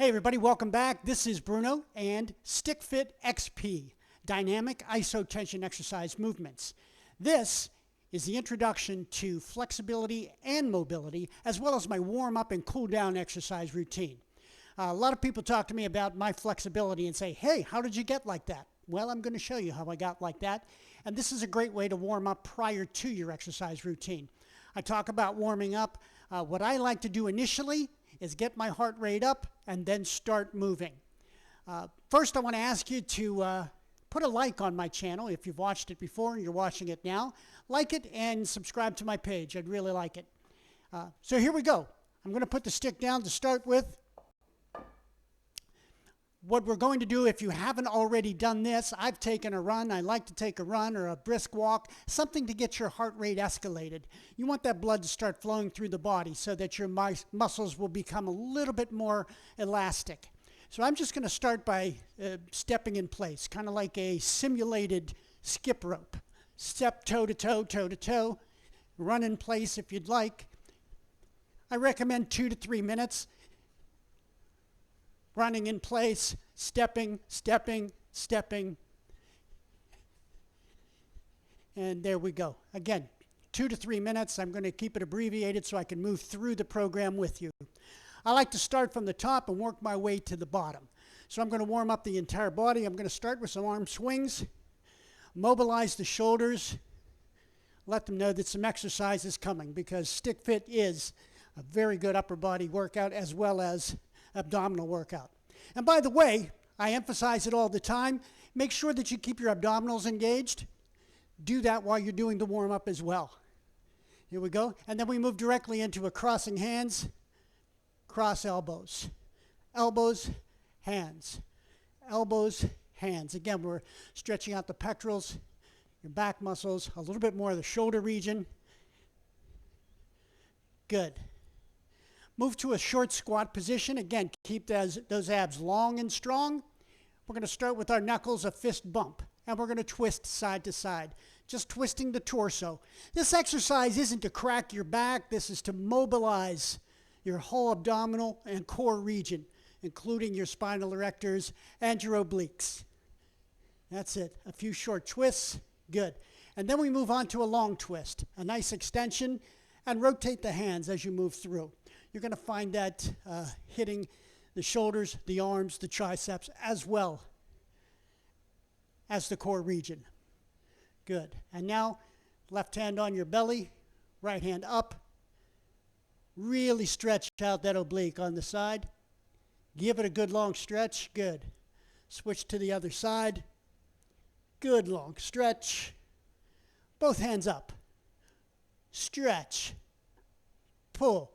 Hey everybody, welcome back. This is Bruno and Stickfit XP, Dynamic Isotension Exercise Movements. This is the introduction to flexibility and mobility, as well as my warm-up and cool-down exercise routine. A lot of people talk to me about my flexibility and say, hey, how did you get like that? Well, I'm going to show you how I got like that. And this is a great way to warm up prior to your exercise routine. I talk about warming up. What I like to do initially is get my heart rate up and then start moving. First, I want to ask you to put a like on my channel if you've watched it before and you're watching it now. Like it and subscribe to my page. I'd really like it. So here we go. I'm going to put the stick down to start with. What we're going to do, if you haven't already done this, I've taken a run. I like to take a run or a brisk walk, something to get your heart rate escalated. You want that blood to start flowing through the body so that your muscles will become a little bit more elastic. So I'm just going to start by stepping in place, kind of like a simulated skip rope. Step toe to toe, toe to toe, run in place if you'd like. I recommend 2 to 3 minutes. Running in place, stepping, stepping, stepping. And there we go. Again, 2 to 3 minutes. I'm going to keep it abbreviated so I can move through the program with you. I like to start from the top and work my way to the bottom. So I'm going to warm up the entire body. I'm going to start with some arm swings. Mobilize the shoulders. Let them know that some exercise is coming because Stick Fit is a very good upper body workout as well as abdominal workout. And by the way, I emphasize it all the time, make sure that you keep your abdominals engaged. Do that while you're doing the warm-up as well. Here we go. And then we move directly into a crossing hands, cross elbows. Elbows, hands. Elbows, hands. Again, we're stretching out the pectorals, your back muscles, a little bit more of the shoulder region. Good. Move to a short squat position. Again, keep those abs long and strong. We're going to start with our knuckles, a fist bump, and we're going to twist side to side, just twisting the torso. This exercise isn't to crack your back. This is to mobilize your whole abdominal and core region, including your spinal erectors and your obliques. That's it. A few short twists. Good. And then we move on to a long twist, a nice extension, and rotate the hands as you move through. You're going to find that hitting the shoulders, the arms, the triceps, as well as the core region. Good. And now, left hand on your belly, right hand up. Really stretch out that oblique on the side. Give it a good long stretch. Good. Switch to the other side. Good long stretch. Both hands up. Stretch. Pull.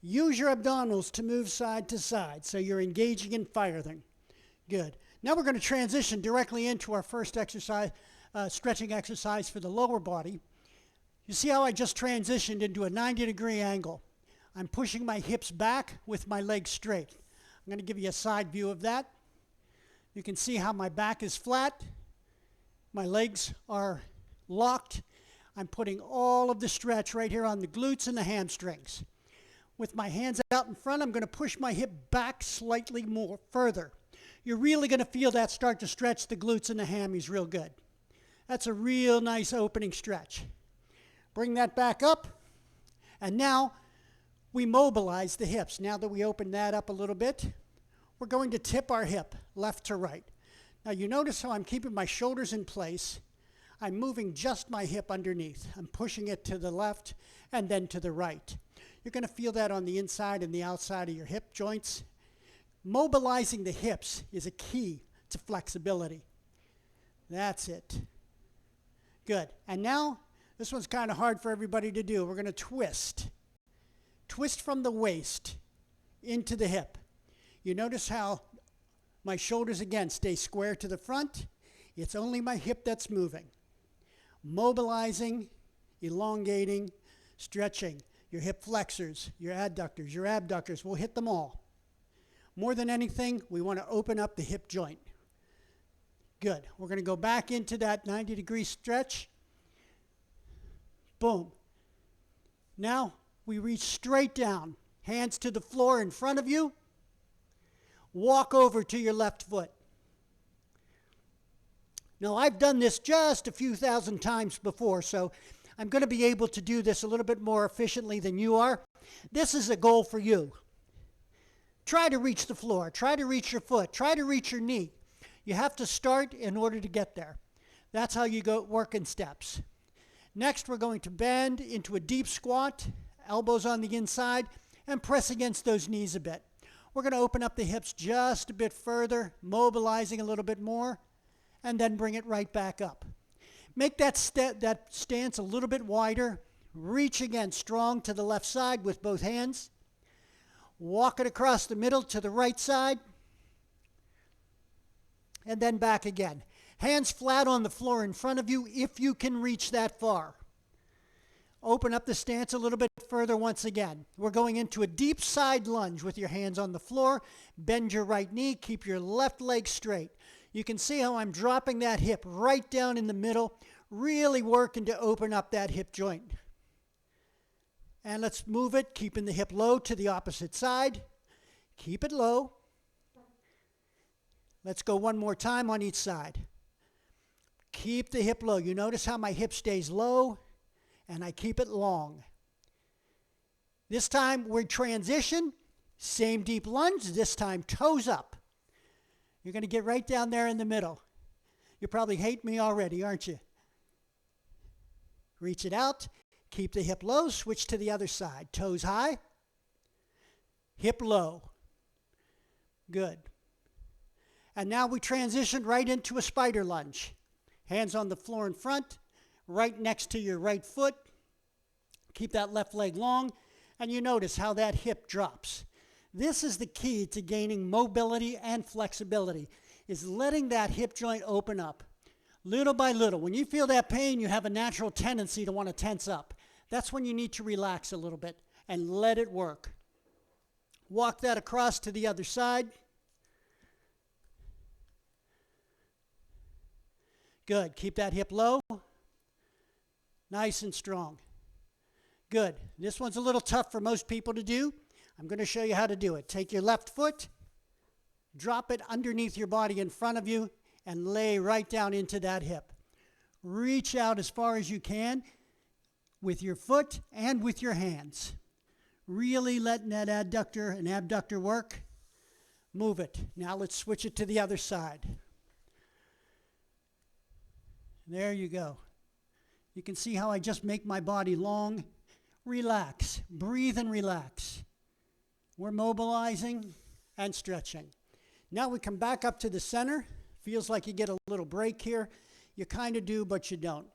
Use your abdominals to move side to side so you're engaging and firing. Good. Now we're going to transition directly into our first exercise, stretching exercise for the lower body. You see how I just transitioned into a 90-degree angle. I'm pushing my hips back with my legs straight. I'm going to give you a side view of that. You can see how my back is flat. My legs are locked. I'm putting all of the stretch right here on the glutes and the hamstrings. With my hands out in front, I'm going to push my hip back slightly more further. You're really going to feel that start to stretch the glutes and the hammies real good. That's a real nice opening stretch. Bring that back up. And now we mobilize the hips. Now that we open that up a little bit, we're going to tip our hip left to right. Now you notice how I'm keeping my shoulders in place. I'm moving just my hip underneath. I'm pushing it to the left and then to the right. You're going to feel that on the inside and the outside of your hip joints. Mobilizing the hips is a key to flexibility. That's it. Good. And now, this one's kind of hard for everybody to do. We're going to twist. Twist from the waist into the hip. You notice how my shoulders, again, stay square to the front. It's only my hip that's moving. Mobilizing, elongating, stretching. Your hip flexors, your adductors, your abductors, we'll hit them all. More than anything, we want to open up the hip joint. Good. We're going to go back into that 90-degree stretch. Boom. Now we reach straight down, hands to the floor in front of you. walk over to your left foot. Now, I've done this just a few thousand times before, so I'm going to be able to do this a little bit more efficiently than you are. This is a goal for you. Try to reach the floor. Try to reach your foot. Try to reach your knee. You have to start in order to get there. That's how you go work in steps. Next, we're going to bend into a deep squat, elbows on the inside, and press against those knees a bit. We're going to open up the hips just a bit further, mobilizing a little bit more, and then bring it right back up. Make that stance a little bit wider. Reach again, strong to the left side with both hands. Walk it across the middle to the right side, and then back again. Hands flat on the floor in front of you if you can reach that far. Open up the stance a little bit further once again. We're going into a deep side lunge with your hands on the floor. Bend your right knee. Keep your left leg straight. You can see how I'm dropping that hip right down in the middle, really working to open up that hip joint. And let's move it, keeping the hip low to the opposite side. Keep it low. Let's go one more time on each side. Keep the hip low. You notice how my hip stays low and I keep it long. This time we transition, same deep lunge, this time toes up. You're going to get right down there in the middle. You probably hate me already, aren't you? Reach it out, keep the hip low, switch to the other side. Toes high, hip low. Good. And now we transition right into a spider lunge. Hands on the floor in front, right next to your right foot. Keep that left leg long, and you notice how that hip drops. This is the key to gaining mobility and flexibility, is letting that hip joint open up. Little by little. When you feel that pain, you have a natural tendency to want to tense up. That's when you need to relax a little bit and let it work. Walk that across to the other side. Good. Keep that hip low. Nice and strong. Good. This one's a little tough for most people to do. I'm going to show you how to do it. Take your left foot, drop it underneath your body in front of you, and lay right down into that hip. Reach out as far as you can with your foot and with your hands. Really letting that adductor and abductor work. Move it. Now let's switch it to the other side. There you go. You can see how I just make my body long. Relax. Breathe and relax. We're mobilizing and stretching. Now we come back up to the center. Feels like you get a little break here. You kind of do, but you don't.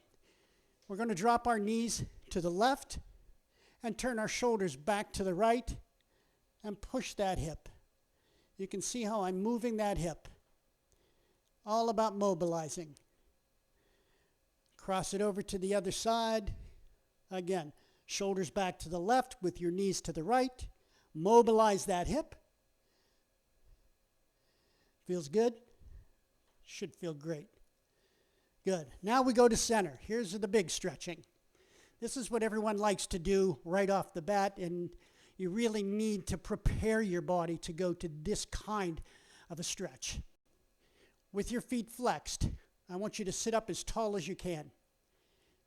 We're going to drop our knees to the left and turn our shoulders back to the right and push that hip. You can see how I'm moving that hip. All about mobilizing. Cross it over to the other side. Again, shoulders back to the left with your knees to the right. Mobilize that hip. Feels good? Should feel great. Good. Now we go to center. Here's the big stretching. This is what everyone likes to do right off the bat, and you really need to prepare your body to go to this kind of a stretch. With your feet flexed, I want you to sit up as tall as you can.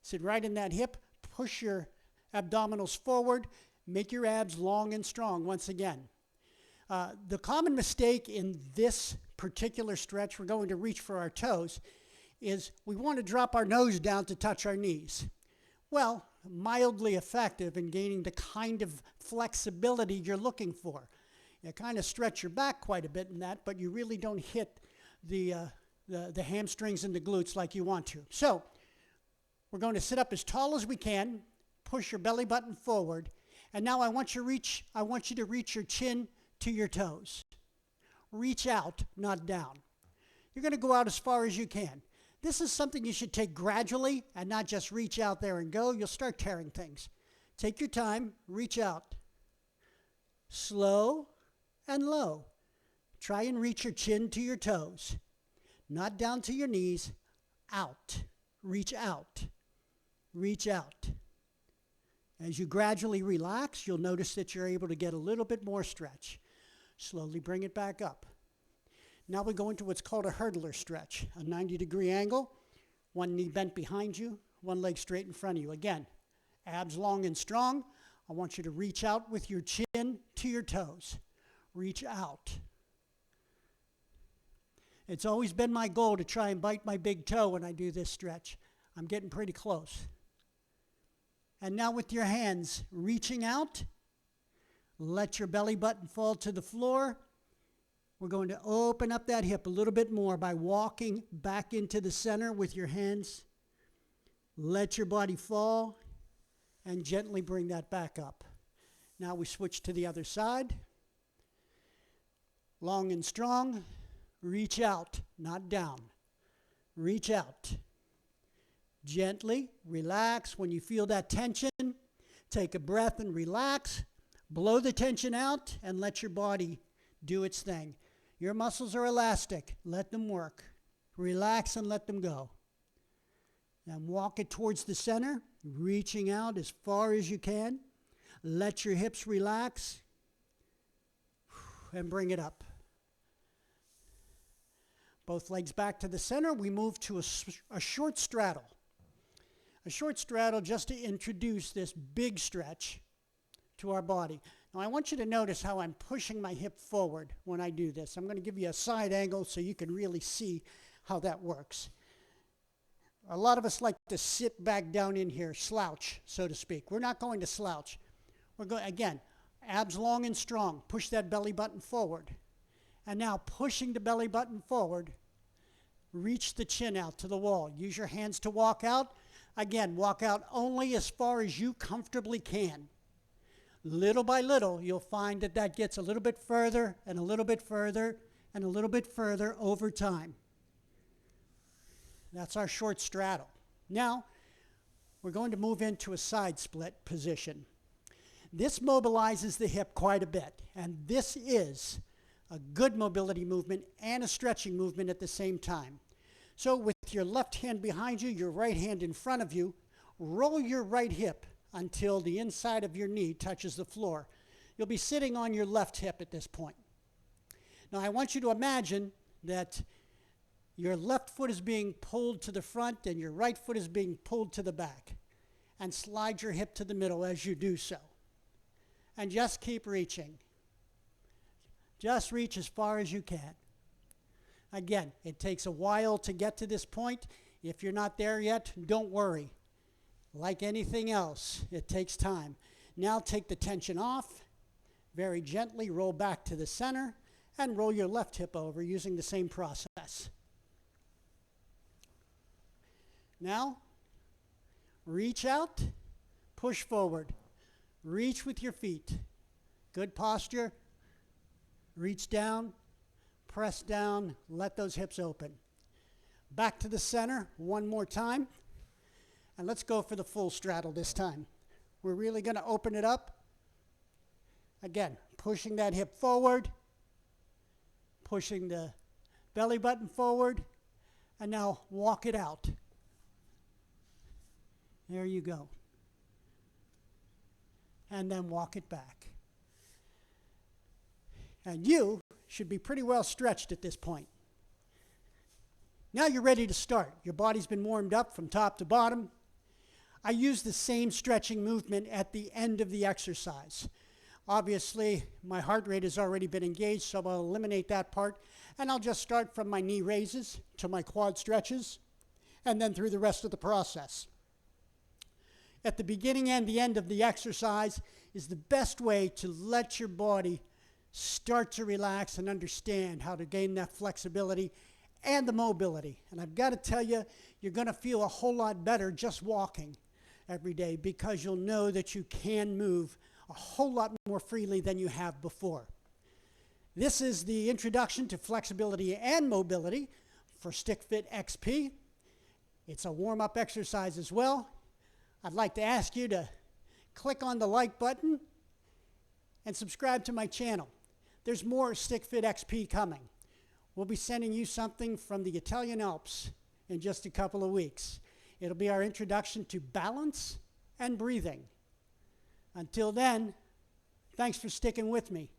Sit right in that hip. Push your abdominals forward. Make your abs long and strong once again. The common mistake in this particular stretch, we're going to reach for our toes, is we want to drop our nose down to touch our knees. Well, mildly effective in gaining the kind of flexibility you're looking for. You kind of stretch your back quite a bit in that, but you really don't hit the hamstrings and the glutes like you want to. So we're going to sit up as tall as we can, push your belly button forward, and now I want you to reach your chin to your toes. Reach out, not down. You're going to go out as far as you can. This is something you should take gradually and not just reach out there and go. You'll start tearing things. Take your time, reach out. Slow and low. Try and reach your chin to your toes. Not down to your knees, out. Reach out. Reach out. As you gradually relax, you'll notice that you're able to get a little bit more stretch. Slowly bring it back up. Now we go into what's called a hurdler stretch, a 90-degree angle, one knee bent behind you, one leg straight in front of you. Again, abs long and strong. I want you to reach out with your chin to your toes. Reach out. It's always been my goal to try and bite my big toe when I do this stretch. I'm getting pretty close. And now with your hands reaching out, let your belly button fall to the floor. We're going to open up that hip a little bit more by walking back into the center with your hands. Let your body fall and gently bring that back up. Now we switch to the other side. Long and strong. Reach out, not down. Reach out. Gently relax. When you feel that tension, take a breath and relax. Blow the tension out and let your body do its thing. Your muscles are elastic. Let them work. Relax and let them go. Then walk it towards the center, reaching out as far as you can. Let your hips relax and bring it up. Both legs back to the center. We move to a short straddle. A short straddle just to introduce this big stretch to our body. Now I want you to notice how I'm pushing my hip forward when I do this. I'm going to give you a side angle so you can really see how that works. A lot of us like to sit back down in here, slouch, so to speak. We're not going to slouch. We're going, again, abs long and strong. Push that belly button forward. And now pushing the belly button forward, reach the chin out to the wall. Use your hands to walk out. Again, walk out only as far as you comfortably can. Little by little, you'll find that that gets a little bit further and a little bit further and a little bit further over time. That's our short straddle. Now, we're going to move into a side split position. This mobilizes the hip quite a bit, and this is a good mobility movement and a stretching movement at the same time. So with your left hand behind you, your right hand in front of you, roll your right hip until the inside of your knee touches the floor. You'll be sitting on your left hip at this point. Now I want you to imagine that your left foot is being pulled to the front and your right foot is being pulled to the back. And slide your hip to the middle as you do so. And just keep reaching. Just reach as far as you can. Again, it takes a while to get to this point. If you're not there yet, don't worry. Like anything else, it takes time. Now take the tension off. Very gently roll back to the center and roll your left hip over using the same process. Now, reach out, push forward. Reach with your feet. Good posture. Reach down, press down, let those hips open. Back to the center one more time. And let's go for the full straddle this time. We're really going to open it up. Again, pushing that hip forward, pushing the belly button forward, and now walk it out. There you go. And then walk it back. And you should be pretty well stretched at this point. Now you're ready to start. Your body's been warmed up from top to bottom. I use the same stretching movement at the end of the exercise. Obviously, my heart rate has already been engaged, so I'll eliminate that part. And I'll just start from my knee raises to my quad stretches, and then through the rest of the process. At the beginning and the end of the exercise is the best way to let your body start to relax and understand how to gain that flexibility and the mobility. And I've got to tell you, you're going to feel a whole lot better just walking every day because you'll know that you can move a whole lot more freely than you have before. This is the introduction to flexibility and mobility for Stickfit XP. It's a warm-up exercise as well. I'd like to ask you to click on the like button and subscribe to my channel. There's more Stickfit XP coming. We'll be sending you something from the Italian Alps in just a couple of weeks. It'll be our introduction to balance and breathing. Until then, thanks for sticking with me.